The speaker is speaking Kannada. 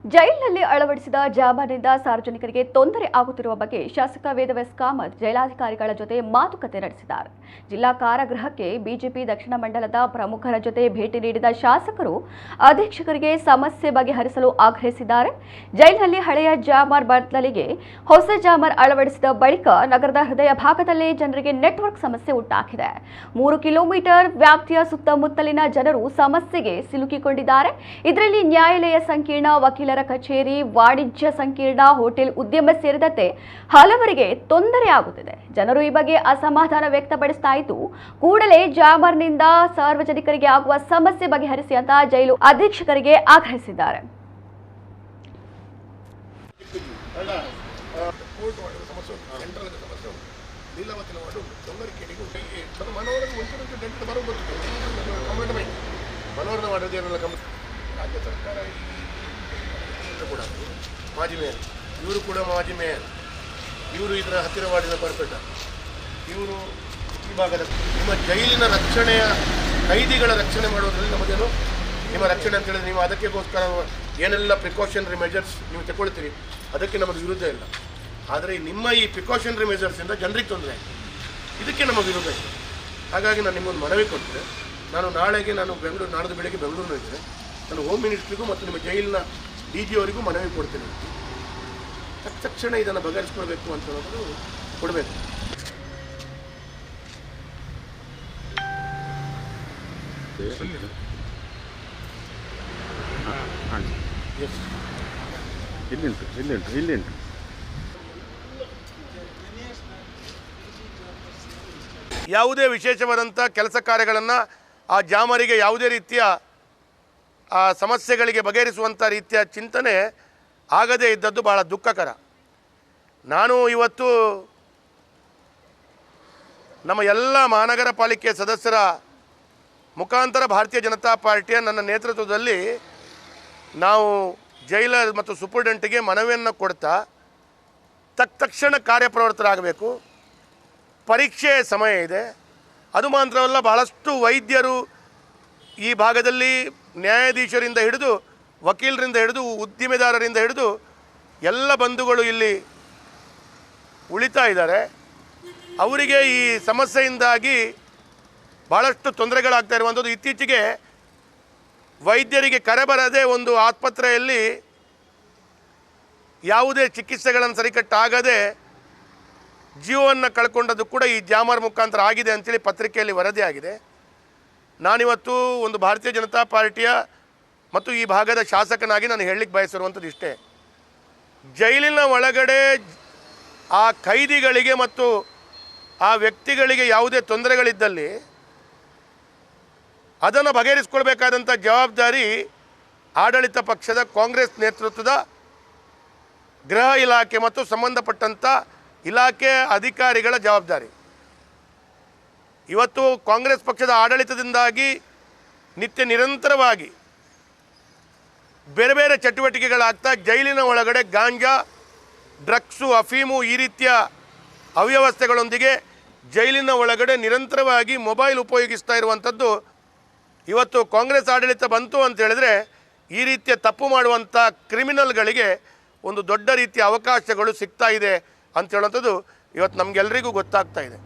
ಜೈಲಿನಲ್ಲಿ ಅಳವಡಿಸಿದ ಜಾಮರ್ನಿಂದ ಸಾರ್ವಜನಿಕರಿಗೆ ತೊಂದರೆ ಆಗುತ್ತಿರುವ ಬಗ್ಗೆ ಶಾಸಕ ವೇದವ್ಯಾಸ್ ಕಾಮತ್ ಜೈಲಾಧಿಕಾರಿಗಳ ಜೊತೆ ಮಾತುಕತೆ ನಡೆಸಿದ್ದಾರೆ. ಜಿಲ್ಲಾ ಕಾರಾಗೃಹಕ್ಕೆ ಬಿಜೆಪಿ ದಕ್ಷಿಣ ಮಂಡಲದ ಪ್ರಮುಖರ ಜೊತೆ ಭೇಟಿ ನೀಡಿದ ಶಾಸಕರು ಅಧೀಕ್ಷಕರಿಗೆ ಸಮಸ್ಯೆ ಬಗೆಹರಿಸಲು ಆಗ್ರಹಿಸಿದ್ದಾರೆ. ಜೈಲಿನಲ್ಲಿ ಹಳೆಯ ಜಾಮರ್ ಬದಲಿಗೆ ಹೊಸ ಜಾಮರ್ ಅಳವಡಿಸಿದ ಬಳಿಕ ನಗರದ ಹೃದಯ ಭಾಗದಲ್ಲಿ ಜನರಿಗೆ ನೆಟ್ವರ್ಕ್ ಸಮಸ್ಯೆ ಉಂಟಾಗಿದೆ. 3 ಕಿಲೋಮೀಟರ್ ವ್ಯಾಪ್ತಿಯ ಸುತ್ತಮುತ್ತಲಿನ ಜನರು ಸಮಸ್ಯೆಗೆ ಸಿಲುಕಿಕೊಂಡಿದ್ದಾರೆ. ಇದರಲ್ಲಿ ನ್ಯಾಯಾಲಯ ಸಂಕೀರ್ಣ, ವಕೀಲರ ಕಚೇರಿ, ವಾಣಿಜ್ಯ ಸಂಕೀರ್ಣ, ಹೋಟೆಲ್ ಉದ್ಯಮ ಸೇರಿದಂತೆ ಹಲವರಿಗೆ ತೊಂದರೆ ಆಗುತ್ತಿದೆ. ಜನರು ಈ ಬಗ್ಗೆ ಅಸಮಾಧಾನ ವ್ಯಕ್ತಪಡಿಸ್ತಾ ಇದ್ದು, ಕೂಡಲೇ ಜಾಮರ್ನಿಂದ ಸಾರ್ವಜನಿಕರಿಗೆ ಆಗುವ ಸಮಸ್ಯೆ ಬಗೆಹರಿಸಿ ಅಂತ ಜೈಲು ಅಧೀಕ್ಷಕರಿಗೆ ಆಗ್ರಹಿಸಿದ್ದಾರೆ. ರಾಜ್ಯ ಸರ್ಕಾರ ಕೂಡ ಮಾಜಿ ಮೇಯರ್, ಇವರು ಕೂಡ ಮಾಜಿ ಮೇಯರ್, ಇವರು ಇದರ ಹತ್ತಿರವಾಡಿನ ಪರ್ಪೆಟ, ಇವರು ಈ ಭಾಗದ ನಿಮ್ಮ ಜೈಲಿನ ರಕ್ಷಣೆಯ ಕೈದಿಗಳ ರಕ್ಷಣೆ ಮಾಡೋದ್ರಲ್ಲಿ ನಮಗೇನು ನಿಮ್ಮ ರಕ್ಷಣೆ ಅಂತ ಹೇಳಿದ್ರೆ ನೀವು ಅದಕ್ಕೋಸ್ಕರ ಏನೆಲ್ಲ ಪ್ರಿಕಾಷನರಿ ಮೆಜರ್ಸ್ ನೀವು ತಗೊಳ್ತೀರಿ, ಅದಕ್ಕೆ ನಮಗೆ ವಿರುದ್ಧ ಇಲ್ಲ. ಆದರೆ ನಿಮ್ಮ ಈ ಪ್ರಿಕಾಷನರಿ ಮೆಜರ್ಸಿಂದ ಜನರಿಗೆ ತೊಂದರೆ ಆಗಿದೆ, ಇದಕ್ಕೆ ನಮ್ಮ ವಿರುದ್ಧ ಇದೆ. ಹಾಗಾಗಿ ನಾನು ನಿಮ್ಮೊಂದು ಮನವಿ ಕೊಟ್ಟರೆ, ನಾಳೆಗೆ ನಾಡ್ದು ಬೆಳಗ್ಗೆ ಬೆಂಗಳೂರಿನಲ್ಲಿದ್ದರೆ ನಾನು ಹೋಮ್ ಮಿನಿಸ್ಟ್ರಿಗೂ ಮತ್ತು ನಿಮ್ಮ ಜೈಲಿನ DG ಅವರಿಗೂ ಮನವಿ ಕೊಡ್ತೇನೆ. ತಕ್ಷಣ ಇದನ್ನು ಬಗೆಹರಿಸ್ಕೊಳ್ಬೇಕು ಅಂತ ಹೇಳೋದು ಕೊಡಬೇಕು. ಯಾವುದೇ ವಿಶೇಷವಾದಂಥ ಕೆಲಸ ಕಾರ್ಯಗಳನ್ನು ಆ ಜಾಮರಿಗೆ ಯಾವುದೇ ರೀತಿಯ ಆ ಸಮಸ್ಯೆಗಳಿಗೆ ಬಗೆಹರಿಸುವಂಥ ರೀತಿಯ ಚಿಂತನೆ ಆಗದೇ ಇದ್ದದ್ದು ಭಾಳ ದುಃಖಕರ. ನಾನು ಇವತ್ತು ನಮ್ಮ ಎಲ್ಲ ಮಹಾನಗರ ಪಾಲಿಕೆ ಸದಸ್ಯರ ಮುಖಾಂತರ ಭಾರತೀಯ ಜನತಾ ಪಾರ್ಟಿಯ ನನ್ನ ನೇತೃತ್ವದಲ್ಲಿ ನಾವು ಜೈಲರ್ ಮತ್ತು ಸೂಪರ್ಡೆಂಟ್ಗೆ ಮನವಿಯನ್ನು ಕೊಡ್ತಾ ತಕ್ಷಣ ಕಾರ್ಯಪ್ರವೃತ್ತರಾಗಬೇಕು. ಪರೀಕ್ಷೆ ಸಮಯ ಇದೆ. ಅದು ಮಾತ್ರವಲ್ಲ, ಬಹಳಷ್ಟು ವೈದ್ಯರು ಈ ಭಾಗದಲ್ಲಿ ನ್ಯಾಯಾಧೀಶರಿಂದ ಹಿಡಿದು ವಕೀಲರಿಂದ ಹಿಡಿದು ಉದ್ದಿಮೆದಾರರಿಂದ ಹಿಡಿದು ಎಲ್ಲ ಬಂಧುಗಳು ಇಲ್ಲಿ ಉಳಿತಾ ಇದ್ದಾರೆ. ಅವರಿಗೆ ಈ ಸಮಸ್ಯೆಯಿಂದಾಗಿ ಭಾಳಷ್ಟು ತೊಂದರೆಗಳಾಗ್ತಾ ಇರುವಂಥದ್ದು. ಇತ್ತೀಚೆಗೆ ವೈದ್ಯರಿಗೆ ಕರೆ ಬರದೆ ಒಂದು ಆಸ್ಪತ್ರೆಯಲ್ಲಿ ಯಾವುದೇ ಚಿಕಿತ್ಸೆಗಳನ್ನು ಸರಿಕಟ್ಟಾಗದೆ ಜೀವವನ್ನು ಕಳ್ಕೊಂಡದ್ದು ಕೂಡ ಈ ಜಾಮರ್ ಮುಖಾಂತರ ಆಗಿದೆ ಅಂತೇಳಿ ಪತ್ರಿಕೆಯಲ್ಲಿ ವರದಿ ಆಗಿದೆ. ನಾನಿವತ್ತು ಒಂದು ಭಾರತೀಯ ಜನತಾ ಪಾರ್ಟಿಯ ಮತ್ತು ಈ ಭಾಗದ ಶಾಸಕನಾಗಿ ನಾನು ಹೇಳಲಿಕ್ಕೆ ಬಯಸಿರುವಂಥದ್ದು ಇಷ್ಟೇ: ಜೈಲಿನ ಒಳಗಡೆ ಆ ಖೈದಿಗಳಿಗೆ ಮತ್ತು ಆ ವ್ಯಕ್ತಿಗಳಿಗೆ ಯಾವುದೇ ತೊಂದರೆಗಳಿದ್ದಲ್ಲಿ ಅದನ್ನು ಬಗೆಹರಿಸ್ಕೊಳ್ಬೇಕಾದಂಥ ಜವಾಬ್ದಾರಿ ಆಡಳಿತ ಪಕ್ಷದ ಕಾಂಗ್ರೆಸ್ ನೇತೃತ್ವದ ಗೃಹ ಇಲಾಖೆ ಮತ್ತು ಸಂಬಂಧಪಟ್ಟಂಥ ಇಲಾಖೆ ಅಧಿಕಾರಿಗಳ ಜವಾಬ್ದಾರಿ. ಇವತ್ತು ಕಾಂಗ್ರೆಸ್ ಪಕ್ಷದ ಆಡಳಿತದಿಂದಾಗಿ ನಿರಂತರವಾಗಿ ಬೇರೆ ಬೇರೆ ಚಟುವಟಿಕೆಗಳಾಗ್ತಾ ಜೈಲಿನ ಒಳಗಡೆ ಗಾಂಜಾ, ಡ್ರಗ್ಸು, ಅಫೀಮು ಈ ರೀತಿಯ ಅವ್ಯವಸ್ಥೆಗಳೊಂದಿಗೆ ಜೈಲಿನ ಒಳಗಡೆ ನಿರಂತರವಾಗಿ ಮೊಬೈಲ್ ಉಪಯೋಗಿಸ್ತಾ ಇರುವಂಥದ್ದು. ಇವತ್ತು ಕಾಂಗ್ರೆಸ್ ಆಡಳಿತ ಬಂತು ಅಂತ ಹೇಳಿದ್ರೆ ಈ ರೀತಿಯ ತಪ್ಪು ಮಾಡುವಂಥ ಕ್ರಿಮಿನಲ್ಗಳಿಗೆ ಒಂದು ದೊಡ್ಡ ರೀತಿಯ ಅವಕಾಶಗಳು ಸಿಗ್ತಾ ಇದೆ ಅಂತ ಹೇಳುವಂಥದ್ದು ಇವತ್ತು ನಮಗೆಲ್ಲರಿಗೂ ಗೊತ್ತಾಗ್ತಾ ಇದೆ.